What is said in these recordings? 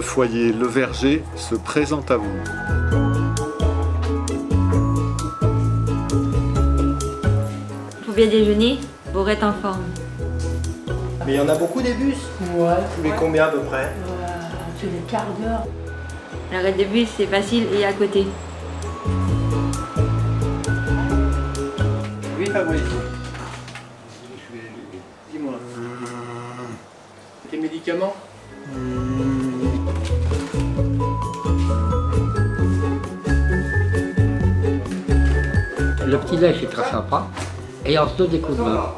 Le foyer Le Verger se présente à vous. Pour bien déjeuner, pour être en forme. Mais il y en a beaucoup des bus. Ouais. Tous les combien à peu près? Tous les quarts d'heure. L'arrêt de bus, c'est facile et à côté. Oui, Fabrice. Dis-moi. Tes médicaments? Le petit lait est très sympa et on se donne des coups de main.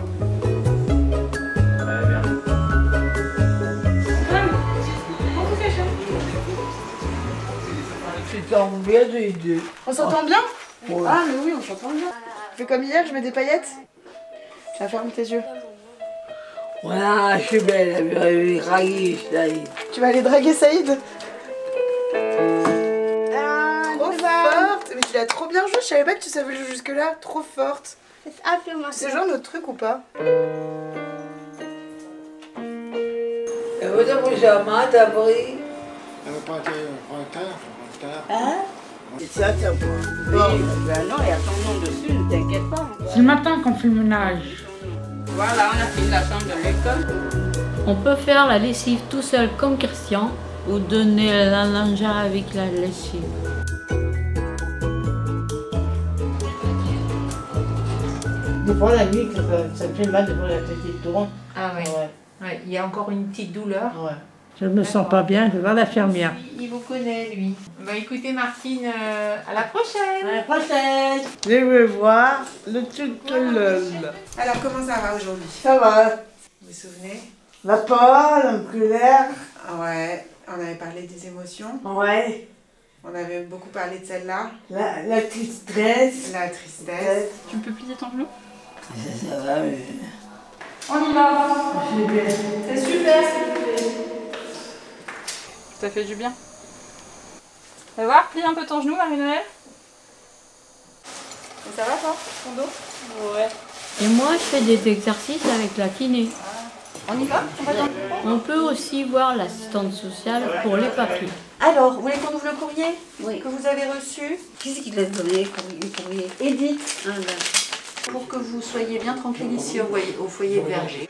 On s'entend bien? Ouais. Ah mais oui, on s'entend bien. Fais comme hier, je mets des paillettes. Tiens, ferme tes yeux. Voilà, je suis belle, elle raillée, ça y est. Tu vas aller draguer Saïd? Trop forte. Mais tu l'as trop bien joué, je savais pas que tu savais jouer jusque là. Trop forte. C'est genre notre truc ou pas? Et vous avez jamais t'as pris? Hein? C'est ça, t'as pris. Oui, ben non, il y a ton nom dessus, ne t'inquiète pas. C'est le matin qu'on fait le ménage. Voilà, on a fini la chambre de l'école. On peut faire la lessive tout seul comme Christian ou donner la lingère avec la lessive. Des fois, la nuit, ça me fait mal devant la tête qui tourne. Ah oui. Ouais. Ouais, il y a encore une petite douleur. Ouais. Je me sens pas bien, je vais voir l'infirmière. Il vous connaît, lui. Bah écoutez, Martine, à la prochaine. À la prochaine. Je veux voir le truc de l'œil. Alors comment ça va aujourd'hui? Ça va. Vous vous souvenez? La parole, la colère. Ouais, on avait parlé des émotions. Ouais. On avait beaucoup parlé de celle-là. La tristesse. La tristesse. Tu peux plier ton genou? Ça va, mais... On y va. C'est super ce que tu fais. Ça fait du bien. Fais voir, plie un peu ton genou, Marie-Noël. Et ça va toi, ton dos? Ouais. Et moi, je fais des exercices avec la kiné. On y va? On va dans le On peut aussi voir l'assistante sociale pour les papiers. Alors, vous voulez qu'on ouvre le courrier Oui. que vous avez reçu? Qui c'est qui l'a donné, le courrier? Edith, Ah, d'accord. pour que vous soyez bien tranquille ici au foyer de Verger.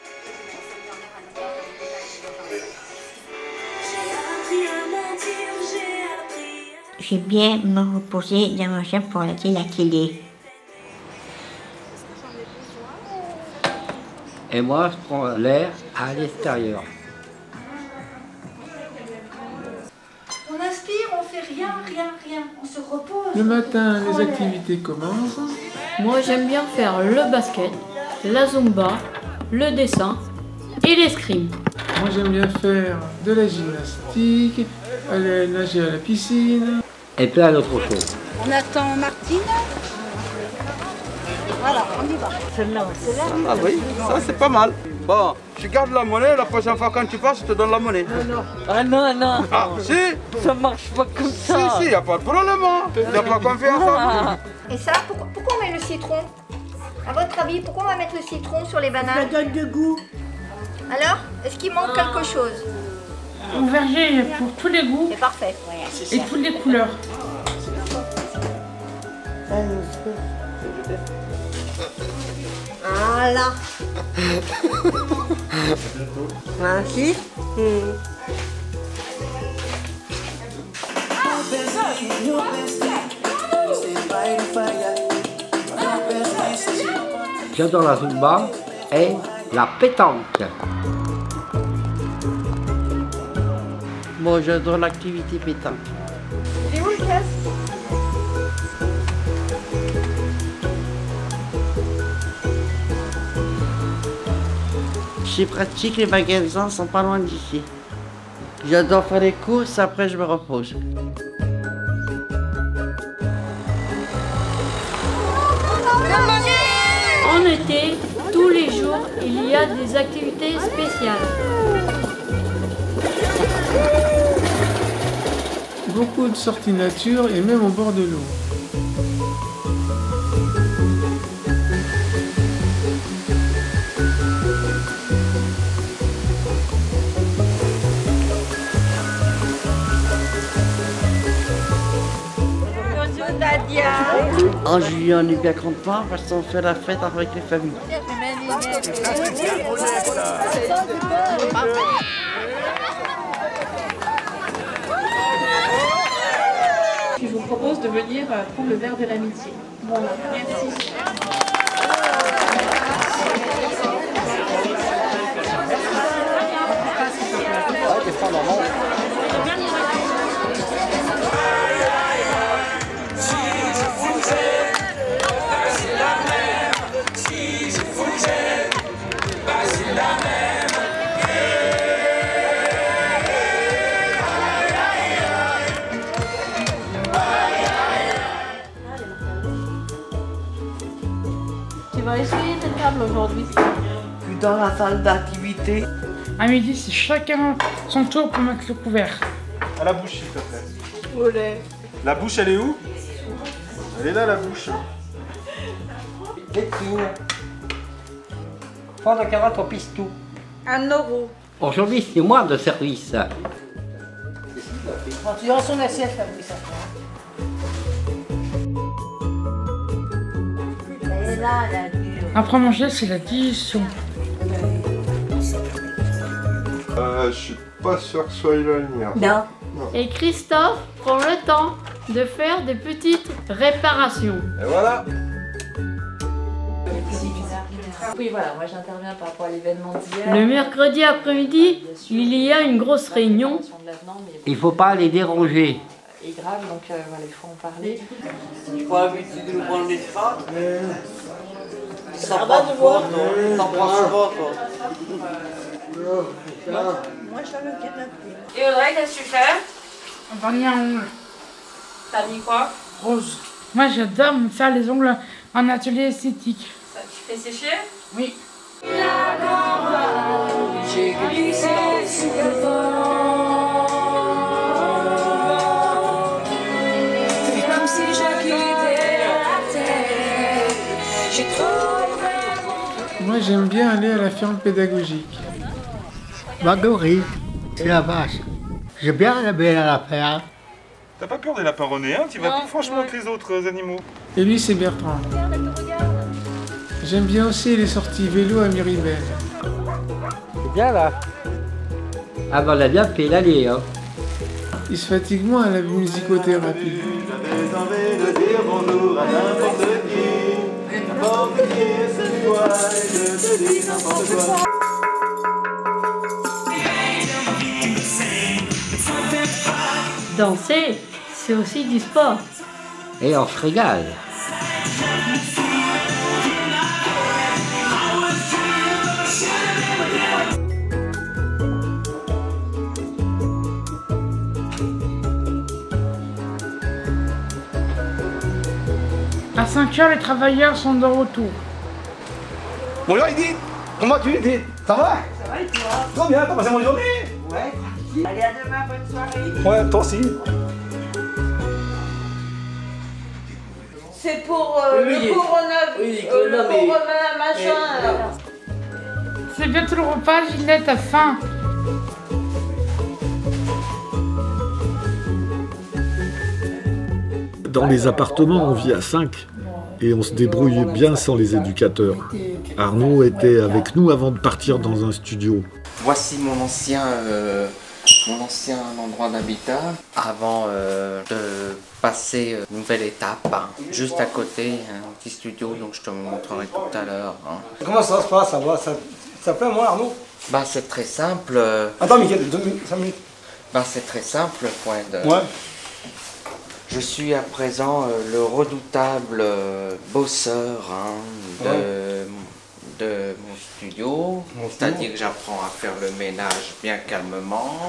J'ai bien me reposer dans ma chambre pour regarder la télé. Et moi, je prends l'air à l'extérieur. On inspire, on fait rien, on se repose. Le matin, les activités commencent. Moi, j'aime bien faire le basket, la zumba, le dessin et l'escrime. Moi, j'aime bien faire de la gymnastique, aller nager à la piscine. Et plein d'autres choses. On attend Martine. Voilà, on y va. Celle-là, celle-là. Ah oui, ça c'est pas mal. Bon, tu gardes la monnaie, la prochaine fois quand tu passes, je te donne la monnaie. Ah non, non. Ah, si? Ça marche pas comme ça. Si, y a pas de problème, hein. T'as pas confiance en nous. Et ça, pourquoi on met le citron? À votre avis, pourquoi on va mettre le citron sur les Ça bananes? donne de goût. Alors, est-ce qu'il manque quelque chose? Au verger pour tous les goûts C'est parfait. et toutes les couleurs. Voilà. Merci. J'adore la zumba et la pétanque. Moi, j'adore l'activité pétanque. C'est où le casse? C'est pratique, les magasins sont pas loin d'ici. J'adore faire les courses, après je me repose. En été, tous les jours, il y a des activités spéciales. Beaucoup de sorties nature et même au bord de l'eau. En juillet, on est bien content parce qu'on fait la fête avec les familles. Je vous propose de venir prendre le verre de l'amitié. Voilà, merci. Tu vas essuyer tes tables aujourd'hui. Puis dans la salle d'activité. À midi, c'est chacun son tour pour mettre le couvert. À la bouche, s'il te plaît. Olé. La bouche, elle est où? Elle est là, la bouche. C'est tout. Fond de carotte au pistou. 1 euro. Aujourd'hui, c'est moi de service. Tu auras son assiette, là, oui, ça. Après manger, c'est la digestion. Je suis pas sûr que ce soit la lumière. Non. Et Christophe prend le temps de faire des petites réparations. Et voilà. Oui, voilà, moi j'interviens par rapport à l'événement d'hier. Le mercredi après-midi, il y a une grosse réunion. Il faut pas les déranger. Et grave, donc voilà, il faut en parler. Tu pas habitué de nous prendre les strates. Ça va de voir, toi. T'en prends souvent, toi. Moi, je veux le canapé. Et Audrey, qu'est-ce que tu fais? Un vernis à ongles. T'as mis quoi? Rose. Moi, j'adore me faire les ongles en atelier esthétique. Ça, tu fais sécher? Oui. J'ai glissé sous le vent. C'est comme si je quittais la terre. J'ai trouvé. Moi, j'aime bien aller à la ferme pédagogique. Marguerite, c'est la vache. J'ai bien aimé à la ferme. T'as pas peur des lapins renéens? Tu vas plus franchement que les autres animaux. Et lui, c'est Bertrand. J'aime bien aussi les sorties vélo à Miribel. C'est bien là. Ah bah on a bien fait l'aller, hein. Il se fatigue moins à la musicothérapie. J'avais envie de dire bonjour à n'importe qui. N'importe qui, cette fois, je te dis n'importe quoi. Danser, c'est aussi du sport. Et on se régale. À 5 h, les travailleurs sont de retour. Bonjour Edith, comment vas-tu Edith? Ça va? Ça va et toi? Trop bien, t'as passé mon journée? Ouais, tranquille. Allez, à demain, bonne soirée. Ouais, toi aussi. C'est pour le couronnement, machin. C'est bientôt le repas, Ginette a faim. Dans les appartements, on vit à 5 et on se débrouille bien sans les éducateurs. Arnaud était avec nous avant de partir dans un studio. Voici mon ancien endroit d'habitat avant de passer une nouvelle étape. Hein. Juste à côté, un petit studio, donc je te montrerai tout à l'heure. Hein. Comment ça se passe? Ça plaît moi Arnaud? Bah c'est très simple. Attends Mickaël, 5 minutes. Bah c'est très simple, point de... Ouais. Je suis à présent le redoutable bosseur hein, de mon studio, c'est-à-dire que j'apprends à faire le ménage bien calmement,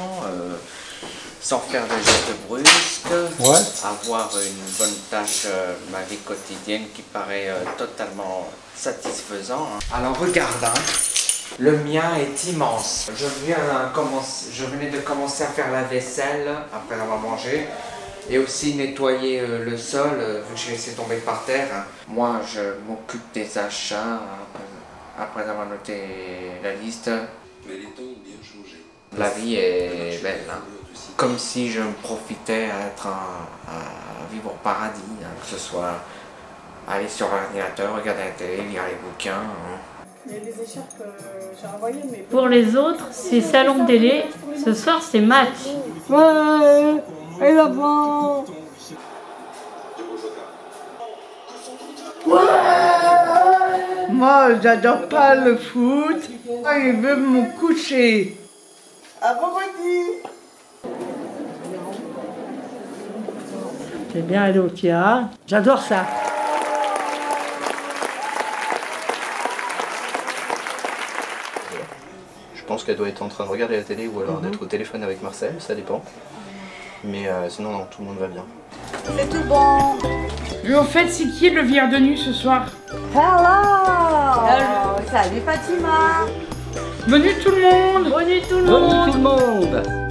sans faire de gestes brusques, avoir une bonne tâche, ma vie quotidienne qui paraît totalement satisfaisant. Hein. Alors regarde, hein, le mien est immense. Je venais de commencer à faire la vaisselle après avoir mangé. Et aussi nettoyer le sol, vu que j'ai laissé tomber par terre. Hein. Moi, je m'occupe des achats, après avoir noté la liste. Mais les temps ont bien changé. La vie est belle, hein. Comme si je me profitais à vivre au paradis, hein, que ce soit aller sur l'ordinateur, regarder la télé, lire les bouquins. Hein. Il y a des écharpes, j'ai envoyé, mais... Pour les autres, c'est salon télé. Ce soir, c'est match. Ouais, et l'avant. Ouais. Moi, j'adore pas le foot. Il veut me coucher. À vendredi. J'aime bien aller au théâtre. J'adore ça. Je pense qu'elle doit être en train de regarder la télé ou alors d'être au téléphone avec Marcel, ça dépend. Mais sinon, non, tout le monde va bien. C'est tout bon. Et au fait, c'est qui le bienvenu ce soir? Hello. Salut Fatima. Bienvenue tout le monde. Bienvenue tout le Bonne nuit monde. tout le monde.